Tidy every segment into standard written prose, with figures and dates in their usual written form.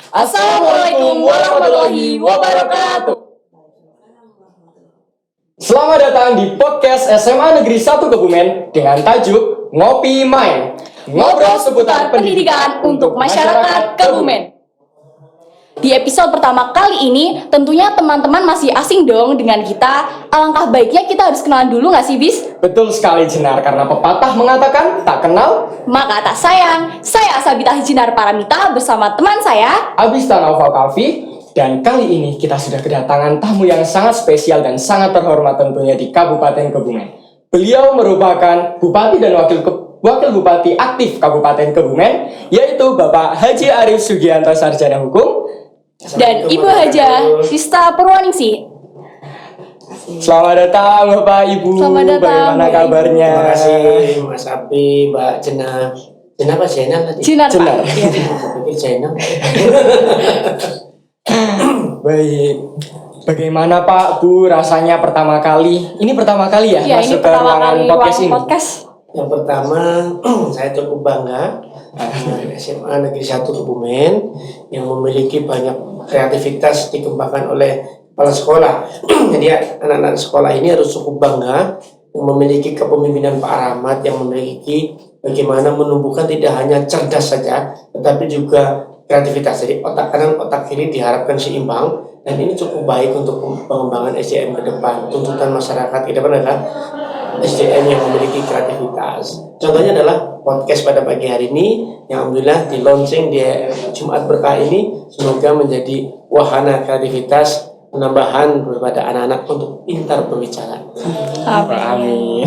Assalamualaikum warahmatullahi wabarakatuh. Selamat datang di podcast SMA Negeri 1 Kebumen dengan tajuk Ngopi Main, ngobrol seputar pendidikan untuk masyarakat Kebumen. Di episode pertama kali ini, tentunya teman-teman masih asing dong dengan kita. Alangkah baiknya kita harus kenalan dulu nggak sih, Bis? Betul sekali Jenar, karena pepatah mengatakan tak kenal Maka tak sayang. Saya Asabita Hijinar Paramita bersama teman saya. Abista Naufal Kalfi. Dan kali ini kita sudah kedatangan tamu yang sangat spesial dan sangat terhormat tentunya di Kabupaten Kebumen. Beliau merupakan Bupati dan Wakil Bupati aktif Kabupaten Kebumen, yaitu Bapak Haji Arif Sugianto Sarjana Hukum Dan Ibu Haja Sista Purwaningsih. Selamat datang Bapak Ibu. Selamat datang, Bagaimana Bapak kabarnya? Terima kasih Mas Abi, Mbak Jenab. Jenab apa Jenab tadi? Jinar, Jinar. Pak. Iya. Saya pikir Jenab. Baik. Bagaimana Pak, Bu, rasanya pertama kali? Ini pertama kali ya Iya, ini masuk ke pertama ruangan kali podcast ruang ini? podcast. Yang pertama, saya cukup bangga dengan SMA Negeri 1 Kebumen yang memiliki banyak kreativitas dikembangkan oleh kepala sekolah. Jadi anak-anak sekolah ini harus cukup bangga yang memiliki kepemimpinan Pak Rahmat yang memiliki bagaimana menumbuhkan tidak hanya cerdas saja, tetapi juga kreativitas. Jadi otak kanan, otak kiri diharapkan seimbang, dan ini cukup baik untuk pengembangan SDM ke depan. Tuntutan masyarakat ke depan adalah SDM yang memiliki kreativitas. Contohnya adalah podcast pada pagi hari ini yang alhamdulillah di launching di Jumat Berkah ini, semoga menjadi wahana kreativitas penambahan kepada anak-anak untuk pintar berbicara. Amin.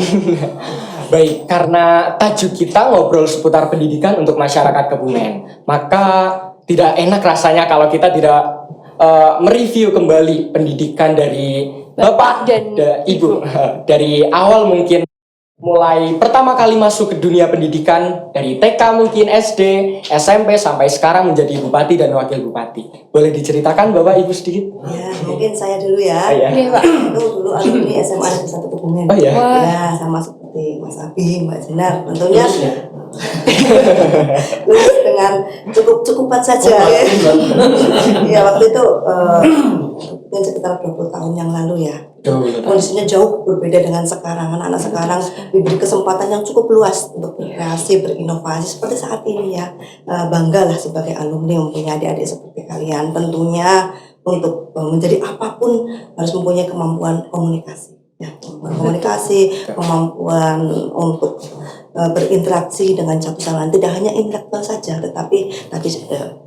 Baik, karena tajuk kita ngobrol seputar pendidikan untuk masyarakat Kebumen, maka tidak enak rasanya kalau kita tidak mereview kembali pendidikan dari Bapak dan Ibu. Dari awal mungkin mulai pertama kali masuk ke dunia pendidikan, dari TK mungkin SD, SMP sampai sekarang menjadi bupati dan wakil bupati. Boleh diceritakan Bapak Ibu sedikit? Ya, mungkin saya dulu ya. Oh, ya. Iya, Pak. Itu dulu alumni SMA Negeri 1 Kebumen. Oh, ya. Wah. Ya, sama seperti Mas Abi, Mbak Jenar. Tentunya lulus dengan cukup-cukupan saja. Ya, waktu itu mungkin sekitar 20 tahun yang lalu ya. Kondisinya jauh berbeda dengan sekarang. Anak-anak sekarang diberi kesempatan yang cukup luas untuk berkreasi, berinovasi seperti saat ini ya. Banggalah sebagai alumni mempunyai adik-adik seperti kalian. Tentunya untuk menjadi apapun harus mempunyai kemampuan komunikasi. Ya, kemampuan untuk berinteraksi dengan satu sama lain, tidak hanya intelektual saja, tetapi tadi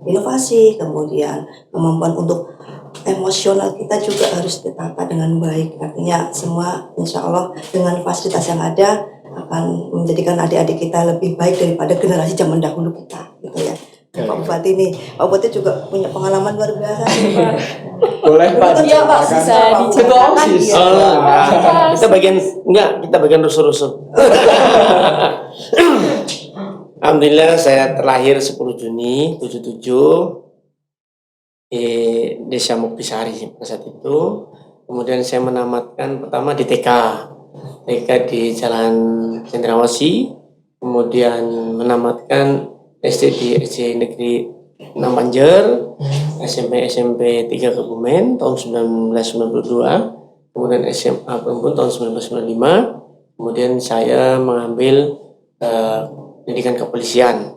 inovasi, kemudian kemampuan untuk emosional kita juga harus ditata dengan baik. Artinya semua insya Allah dengan fasilitas yang ada akan menjadikan adik-adik kita lebih baik daripada generasi zaman dahulu kita, gitu ya. Pak Bupati nih, Pak Bupati juga punya pengalaman luar biasa nih, Pak. Boleh Pak, Iya, Pak, diceritakan. bisa Ketua diceritakan. OSIS. Iya. Kita bagian rusuh-rusuh. Alhamdulillah saya terlahir 10 Juni 77 di Desa Muktisari pada saat itu. Kemudian saya menamatkan pertama di TK di Jalan Cendrawasih, kemudian menamatkan SD di SD Negeri 6 Banjar, SMP 3 Kebumen tahun 1992, kemudian SMA Perempuan tahun 1995, kemudian saya mengambil pendidikan kepolisian,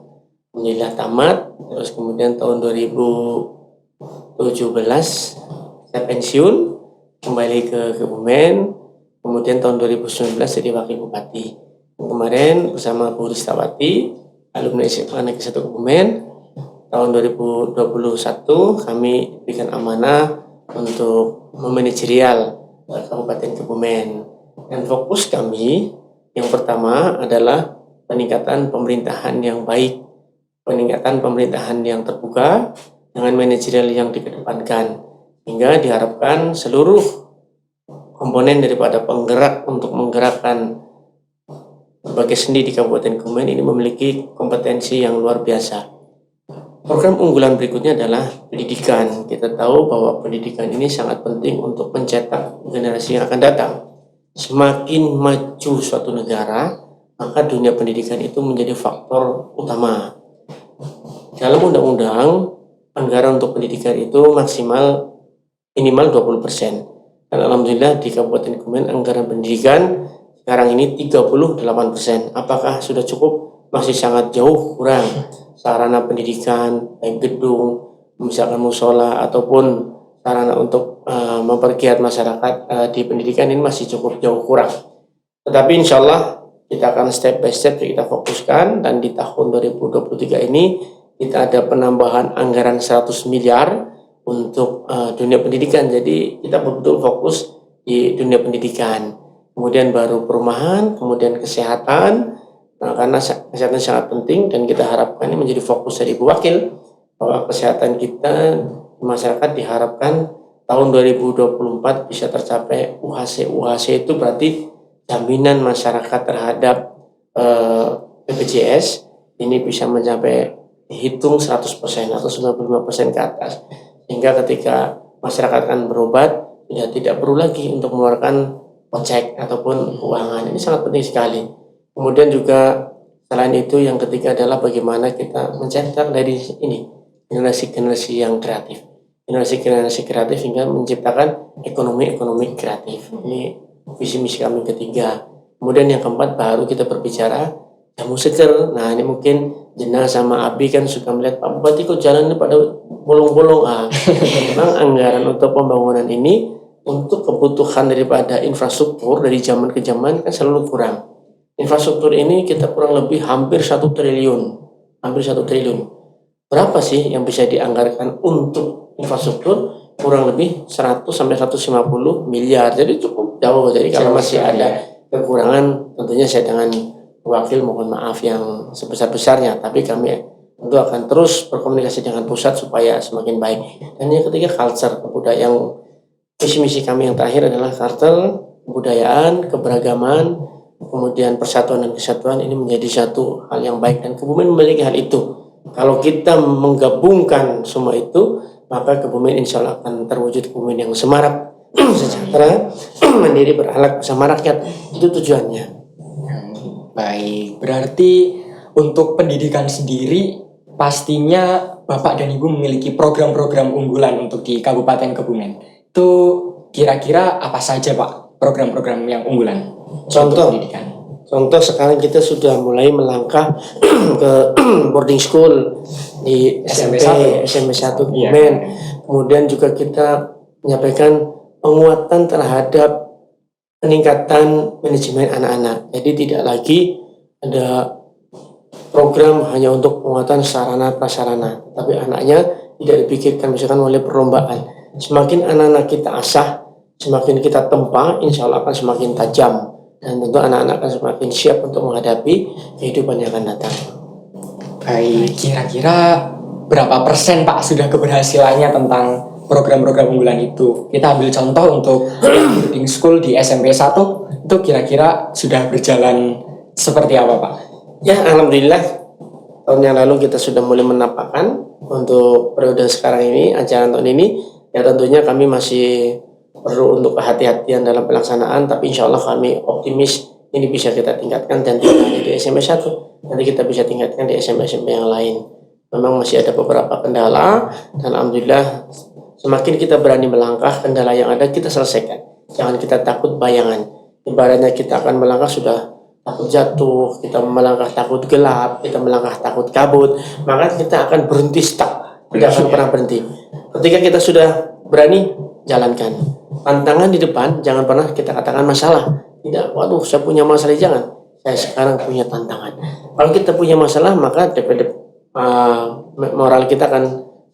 alhamdulillah tamat. Terus kemudian tahun 2017 saya pensiun, kembali ke Kebumen, kemudian tahun 2019 jadi wakil bupati. Kemarin bersama Bu Ristawati, alumni SMA Negeri 1 Kebumen, tahun 2021 kami berikan amanah untuk memanajerial Kabupaten Kebumen. Dan fokus kami yang pertama adalah peningkatan pemerintahan yang baik, peningkatan pemerintahan yang terbuka dengan manajerial yang dikedepankan, hingga diharapkan seluruh komponen daripada penggerak untuk menggerakkan berbagai sendi di Kabupaten Kebumen ini memiliki kompetensi yang luar biasa. Program unggulan berikutnya adalah pendidikan. Kita tahu bahwa pendidikan ini sangat penting untuk mencetak generasi yang akan datang. Semakin maju suatu negara, maka dunia pendidikan itu menjadi faktor utama. Dalam undang-undang anggaran untuk pendidikan itu maksimal minimal 20%. Dan alhamdulillah di Kabupaten Kebumen anggaran pendidikan sekarang ini 38%. Apakah sudah cukup? Masih sangat jauh kurang. Sarana pendidikan, baik gedung, misalkan musola ataupun sarana untuk mempergiat masyarakat di pendidikan ini masih cukup jauh kurang. Tetapi insya Allah kita akan step by step kita fokuskan, dan di tahun 2023 ini kita ada penambahan anggaran 100 miliar untuk dunia pendidikan. Jadi kita betul-betul fokus di dunia pendidikan. Kemudian baru perumahan, kemudian kesehatan. Nah, karena kesehatan sangat penting dan kita harapkan ini menjadi fokus dari Ibu Wakil, bahwa kesehatan kita masyarakat diharapkan tahun 2024 bisa tercapai UHC. UHC itu berarti jaminan masyarakat terhadap BPJS ini bisa mencapai dihitung 100% atau 95% ke atas. Sehingga ketika masyarakat akan berobat, ya tidak perlu lagi untuk mengeluarkan kocek ataupun keuangan. Ini sangat penting sekali. Kemudian juga selain itu yang ketiga adalah bagaimana kita mencetak dari ini generasi-generasi yang kreatif. Generasi-generasi kreatif hingga menciptakan ekonomi kreatif. Ini visi misi kami ketiga. Kemudian yang keempat baru kita berbicara jamu seger. Nah ini mungkin Jenah sama Abi kan suka melihat Pak Bupati kok jalannya pada bolong-bolong. Memang anggaran untuk pembangunan ini untuk kebutuhan daripada infrastruktur dari zaman ke zaman kan selalu kurang. Infrastruktur ini kita kurang lebih hampir 1 triliun. Hampir 1 triliun. Berapa sih yang bisa dianggarkan untuk infrastruktur? Kurang lebih 100 sampai 150 miliar. Jadi cukup jauh. Jadi kalau masih ada kekurangan, tentunya saya dengan Wakil mohon maaf yang sebesar-besarnya. Tapi kami tentu akan terus berkomunikasi dengan pusat supaya semakin baik. Dan yang ketiga culture, kebudayaan. Misi-misi kami yang terakhir adalah culture, kebudayaan, keberagaman, kemudian persatuan dan kesatuan ini menjadi satu hal yang baik. Dan Kebumen memiliki hal itu. Kalau kita menggabungkan semua itu, maka Kebumen insya Allah akan terwujud Kebumen yang semarak, sejahtera, mandiri, berakhlak bersama rakyat. Itu tujuannya. Baik, berarti untuk pendidikan sendiri pastinya Bapak dan Ibu memiliki program-program unggulan untuk di Kabupaten Kebumen. Itu kira-kira apa saja Pak program-program yang unggulan? Contoh sekarang kita sudah mulai melangkah ke boarding school di SMP 1 Kebumen. Kemudian juga kita menyampaikan penguatan terhadap peningkatan manajemen anak-anak. Jadi tidak lagi ada program hanya untuk penguatan sarana prasarana, tapi anaknya tidak dipikirkan misalkan oleh perlombaan. Semakin anak-anak kita asah, semakin kita tempa, insya Allah akan semakin tajam. Dan tentu anak-anak akan semakin siap untuk menghadapi kehidupan yang akan datang. Baik, kira-kira berapa persen Pak sudah keberhasilannya tentang program-program unggulan itu? Kita ambil contoh untuk boarding school di SMP 1, itu kira-kira sudah berjalan seperti apa Pak? Ya, alhamdulillah tahun yang lalu kita sudah mulai menapakkan untuk periode sekarang ini, ajaran tahun ini. Ya tentunya kami masih perlu untuk kehati-hatian dalam pelaksanaan, tapi insya Allah kami optimis ini bisa kita tingkatkan dan tidak hanya di SMP 1, nanti kita bisa tingkatkan di SMP-SMP yang lain. Memang masih ada beberapa kendala dan alhamdulillah semakin kita berani melangkah, kendala yang ada kita selesaikan. Jangan kita takut bayangan. Ibaratnya kita akan melangkah sudah takut jatuh, kita melangkah takut gelap, kita melangkah takut kabut, maka kita akan berhenti stuck, tidak akan pernah berhenti. Ketika kita sudah berani, jalankan. Tantangan di depan, jangan pernah kita katakan masalah. Tidak, waduh saya punya masalah, jangan. Saya sekarang punya tantangan. Kalau kita punya masalah, maka moral kita akan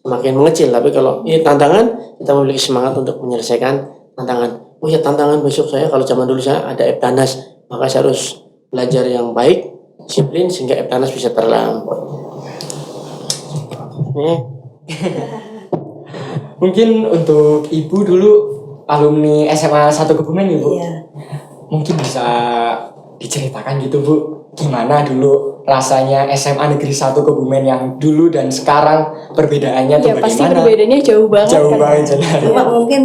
semakin mengecil. Tapi kalau ini tantangan, kita memiliki semangat untuk menyelesaikan tantangan. Oh ya, tantangan besok saya, kalau zaman dulu saya ada Eptanas, maka saya harus belajar yang baik, disiplin, sehingga Eptanas bisa terlampaui. Mungkin untuk Ibu dulu alumni SMA 1 Kebumen Ibu. Iya. Mungkin bisa diceritakan gitu Bu, gimana dulu rasanya SMA Negeri 1 Kebumen yang dulu dan sekarang perbedaannya tuh Ya pasti bagaimana? perbedaannya jauh banget Jauh kan. banget jelas. Cuma mungkin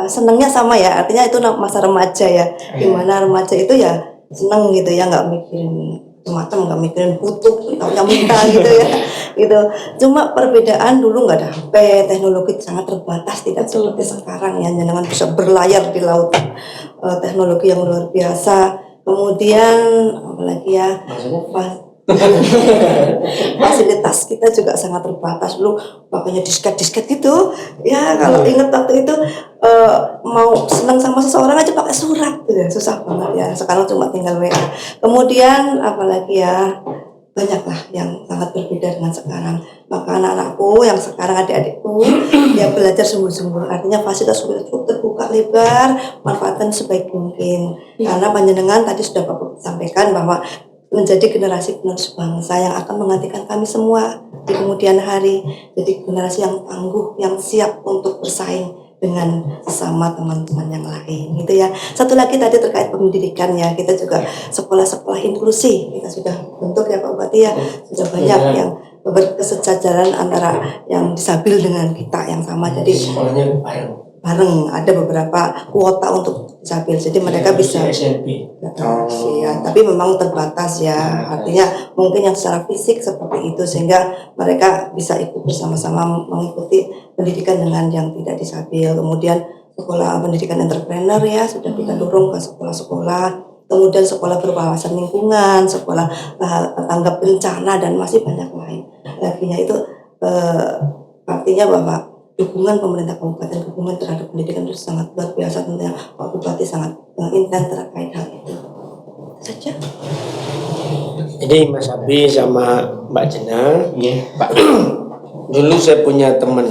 senangnya sama ya, artinya itu masa remaja ya. Dimana remaja itu ya senang gitu ya, nggak mikirin macam nggak mikirin butuh taunya minta gitu ya gitu. Cuma perbedaan dulu nggak ada HP, teknologi sangat terbatas, tidak seperti sekarang ya, jangan bisa berlayar di lautan, teknologi yang luar biasa. Kemudian apalagi ya, fasilitas kita juga sangat terbatas. Dulu makanya disket gitu ya, kalau ingat waktu itu mau senang sama seseorang aja pakai surat ya, susah banget ya. Sekarang cuma tinggal WA. Kemudian apalagi ya, banyaklah yang sangat berbeda dengan sekarang. Maka anak-anakku yang sekarang, adik-adikku, dia belajar sungguh-sungguh, artinya fasilitas sudah terbuka lebar, manfaatkan sebaik mungkin. Karena panjenengan tadi sudah Bapak sampaikan bahwa menjadi generasi penerus bangsa yang akan menggantikan kami semua di kemudian hari. Jadi generasi yang tangguh, yang siap untuk bersaing dengan sesama teman-teman yang lain gitu ya. Satu lagi tadi terkait pendidikan ya, kita juga sekolah-sekolah inklusi kita sudah bentuk ya Pak Bupati ya, sudah banyak yang berkesejajaran antara yang disabil dengan kita yang sama. Jadi sekolahnya bareng, ada beberapa kuota untuk disabil, jadi mereka bisa SMP. ya, tapi memang terbatas ya, artinya mungkin yang secara fisik seperti itu, sehingga mereka bisa ikut bersama-sama mengikuti pendidikan dengan yang tidak disabil. Kemudian sekolah pendidikan entrepreneur ya, sudah kita dorong ke sekolah-sekolah. Kemudian sekolah berwawasan lingkungan, sekolah tanggap bencana, dan masih banyak lain laginya. Itu artinya bahwa dukungan pemerintah Kabupaten Kebumen terhadap pendidikan itu sangat luar biasa. Tentunya Pak Bupati sangat intens terkait hal itu. Saja. Jadi Mas Abi sama Mbak Jena, Pak. dulu saya punya teman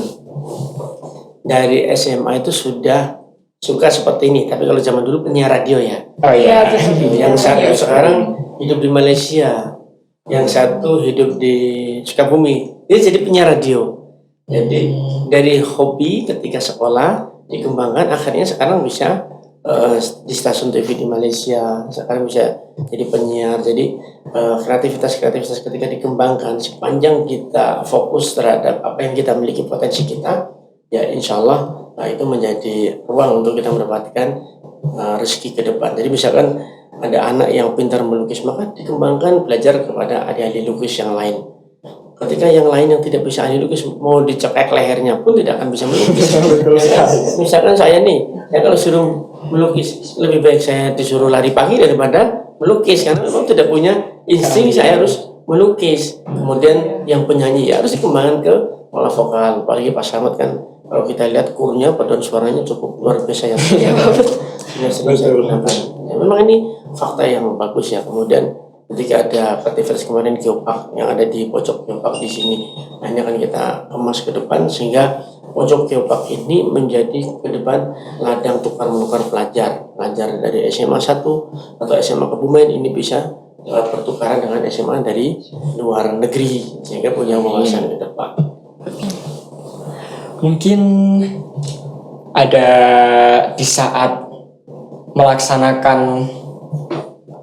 dari SMA itu sudah suka seperti ini. Tapi kalau zaman dulu penyiar radio ya. Oh iya. Yang satu sekarang hidup di Malaysia, yang satu hidup di Sukabumi. Dia jadi penyiar radio. Jadi dari hobi ketika sekolah dikembangkan, akhirnya sekarang bisa di stasiun TV di Malaysia, sekarang bisa jadi penyiar. Jadi kreativitas ketika dikembangkan, sepanjang kita fokus terhadap apa yang kita miliki, potensi kita, ya insya Allah itu menjadi ruang untuk kita mendapatkan rezeki ke depan. Jadi misalkan ada anak yang pintar melukis, maka dikembangkan belajar kepada ahli-ahli lukis yang lain. Ketika yang lain yang tidak bisa ahli lukis mau dicekek lehernya pun tidak akan bisa melukis. Misalkan saya nih, ya kalau suruh melukis, lebih baik saya disuruh lari pagi daripada melukis, karena memang tidak punya insting saya harus melukis. Kemudian yang penyanyi ya harus dikembangkan ke pola vokal, apalagi Pak Slamet kan, kalau kita lihat kurnya, paduan suaranya cukup luar biasa ya. Sering saya gunakan. Ya, memang ini fakta yang bagus ya. Kemudian ketika ada aktivitas kemarin Geopark yang ada di pojok Geopark di sini, nah ini akan kita kemas ke depan sehingga pojok Geopark ini menjadi ke depan ladang tukar menukar pelajar dari SMA 1 atau SMA Kebumen ini bisa pertukaran dengan SMA dari luar negeri sehingga punya wawasan ke depan. Mungkin ada di saat melaksanakan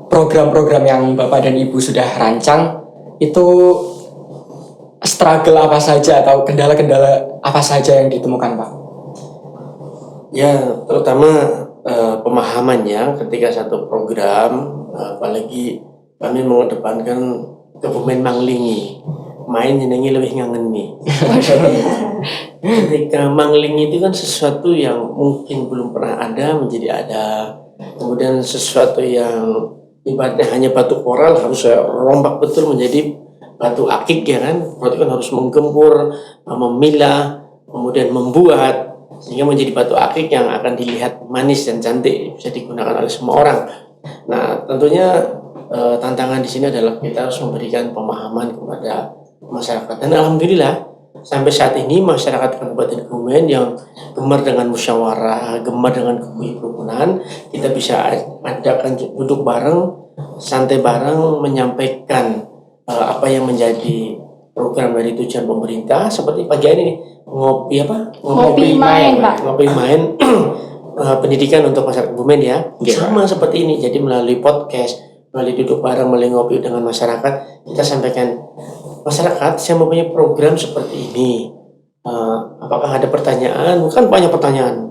program-program yang Bapak dan Ibu sudah rancang, itu struggle apa saja atau kendala-kendala apa saja yang ditemukan Pak? Ya, terutama pemahamannya ketika satu program, apalagi kami mengedepankan Kebumen Manglingi, main nyenengi lebih ngangeni. Ketika mangling itu kan sesuatu yang mungkin belum pernah ada menjadi ada, kemudian sesuatu yang ibaratnya hanya batu koral harus saya rombak betul menjadi batu akik ya kan, berarti kan harus menggempur, memilah, kemudian membuat sehingga menjadi batu akik yang akan dilihat manis dan cantik, bisa digunakan oleh semua orang. Nah tentunya tantangan di sini adalah kita harus memberikan pemahaman kepada masyarakat, dan alhamdulillah sampai saat ini masyarakat Kabupaten Kebumen yang gemar dengan musyawarah, gemar dengan kerukunan, kita bisa adakan duduk bareng, santai bareng, menyampaikan apa yang menjadi program dari tujuan pemerintah. Seperti pagi ini nih, ngopi main pendidikan untuk masyarakat Kebumen ya, sama seperti ini. Jadi melalui podcast, melalui duduk bareng, melalui ngopi dengan masyarakat, kita sampaikan, masyarakat, saya mempunyai program seperti ini. Apakah ada pertanyaan? Bukan banyak pertanyaan.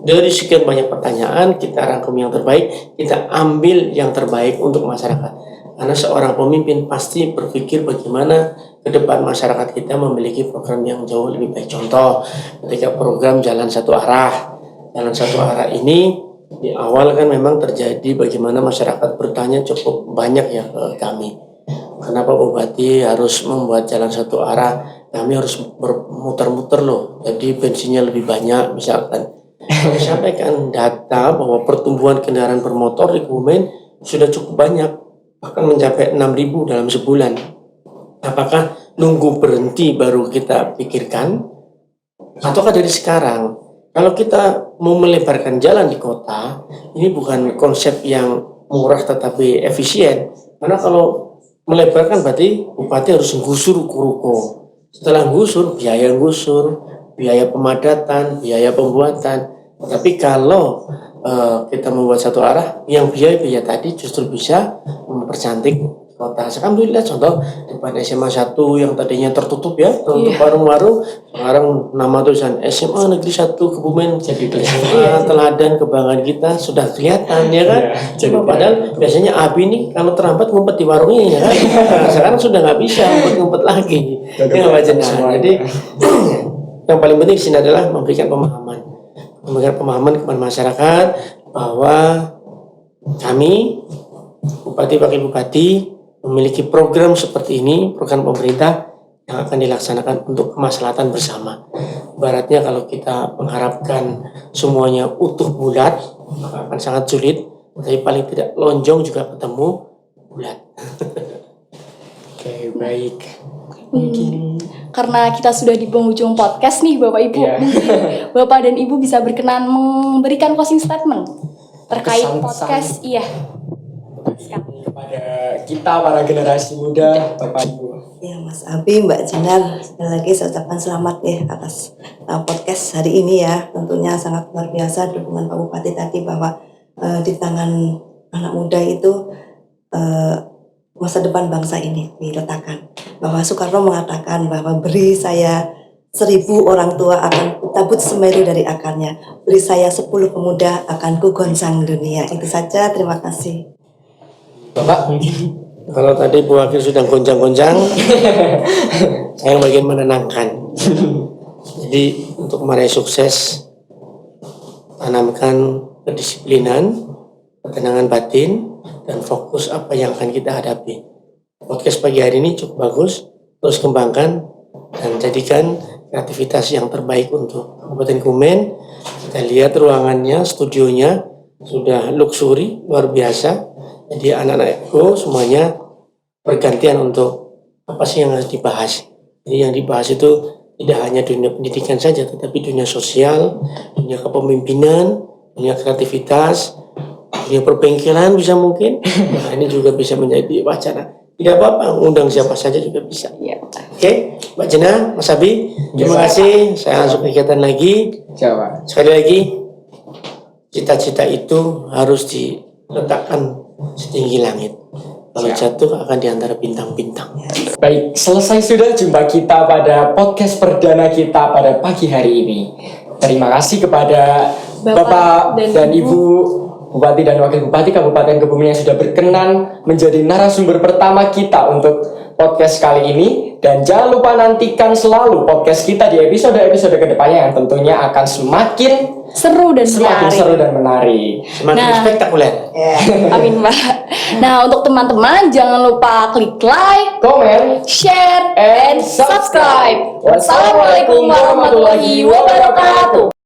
Dari sekian banyak pertanyaan, kita rangkum yang terbaik, kita ambil yang terbaik untuk masyarakat. Karena seorang pemimpin pasti berpikir bagaimana ke depan masyarakat kita memiliki program yang jauh lebih baik. Contoh, ketika program jalan satu arah. Jalan satu arah ini di awal kan memang terjadi bagaimana masyarakat bertanya cukup banyak ya ke kami. Kenapa Bupati harus membuat jalan satu arah? Kami harus bermuter-muter loh. Jadi bensinnya lebih banyak misalkan. Kami sampaikan data bahwa pertumbuhan kendaraan bermotor di Kebumen sudah cukup banyak. Bahkan mencapai 6.000 dalam sebulan. Apakah nunggu berhenti baru kita pikirkan? Ataukah dari sekarang? Kalau kita mau melebarkan jalan di kota, ini bukan konsep yang murah tetapi efisien. Karena kalau melebarkan berarti bupati harus menggusur ruko-ruko. Setelah gusur, biaya pemadatan, biaya pembuatan. Tapi kalau kita membuat satu arah, yang biaya tadi justru bisa mempercantik kota. Alhamdulillah contoh depan SMA 1 yang tadinya tertutup ya, untuk warung-warung, sekarang nama tulisan SMA Negeri 1 Kebumen Jadi SMA Teladan Kebanggaan kita sudah kelihatan ya kan. Padahal biasanya Abi nih kalau terlambat ngumpet di warungnya ya kan. Nah, sekarang sudah nggak bisa ngumpet lagi. Ya nggak baca. Jadi yang paling penting di sini adalah memberikan pemahaman kepada masyarakat bahwa kami Bupati Wakil Bupati memiliki program seperti ini, program pemerintah yang akan dilaksanakan untuk kemaslahatan bersama. Ibaratnya kalau kita mengharapkan semuanya utuh bulat, maka akan sangat sulit, tapi paling tidak lonjong juga ketemu bulat. Oke, baik. Karena kita sudah di penghujung podcast nih Bapak Ibu, mungkin Bapak dan Ibu bisa berkenan memberikan closing statement terkait Pesan-pesan. podcast. Iya. Kepada kita para generasi muda, Bapak Ibu. Ya Mas Abi, Mbak Jenar, sekali lagi saya ucapkan selamat ya atas podcast hari ini ya. Tentunya sangat luar biasa dukungan Pak Bupati tadi bahwa di tangan anak muda itu masa depan bangsa ini diletakkan. Bahwa Soekarno mengatakan bahwa beri saya 1.000 orang tua akan tabut Semeru dari akarnya. Beri saya 10 pemuda akan kugoncang dunia. Itu saja, terima kasih. Bapak, Kalau tadi Bu Wakil sudah goncang-goncang, saya yang bagian menenangkan. Jadi untuk meraih sukses, tanamkan kedisiplinan, ketenangan batin, dan fokus apa yang akan kita hadapi. Podcast pagi hari ini cukup bagus, terus kembangkan dan jadikan kreativitas yang terbaik untuk Kabupaten Kebumen. Kita lihat ruangannya, studionya sudah luxury, luar biasa. Jadi anak-anakku semuanya bergantian untuk apa sih yang harus dibahas. Jadi yang dibahas itu tidak hanya dunia pendidikan saja, tetapi dunia sosial, dunia kepemimpinan, dunia kreativitas, dunia perbengkelan bisa mungkin. Nah, ini juga bisa menjadi wacana. Tidak apa-apa, undang siapa saja juga bisa. Iya. Oke, Mbak Jena, Mas Abi, terima kasih. Saya langsung kegiatan lagi. Jawa. Sekali lagi, cita-cita itu harus diletakkan setinggi langit. Kalau jatuh akan diantara bintang-bintang. Baik, selesai sudah jumpa kita pada podcast perdana kita pada pagi hari ini. Terima kasih kepada Bapak dan Ibu Bupati dan Wakil Bupati Kabupaten Kebumen yang sudah berkenan menjadi narasumber pertama kita untuk podcast kali ini. Dan jangan lupa nantikan selalu podcast kita di episode-episode kedepannya yang tentunya akan semakin Seru dan semakin menarik. seru dan menarik. Semakin Nah. spektakuler. Amin Pak. Nah untuk teman-teman jangan lupa klik like, Komen, share, and subscribe. Wassalamualaikum warahmatullahi wabarakatuh.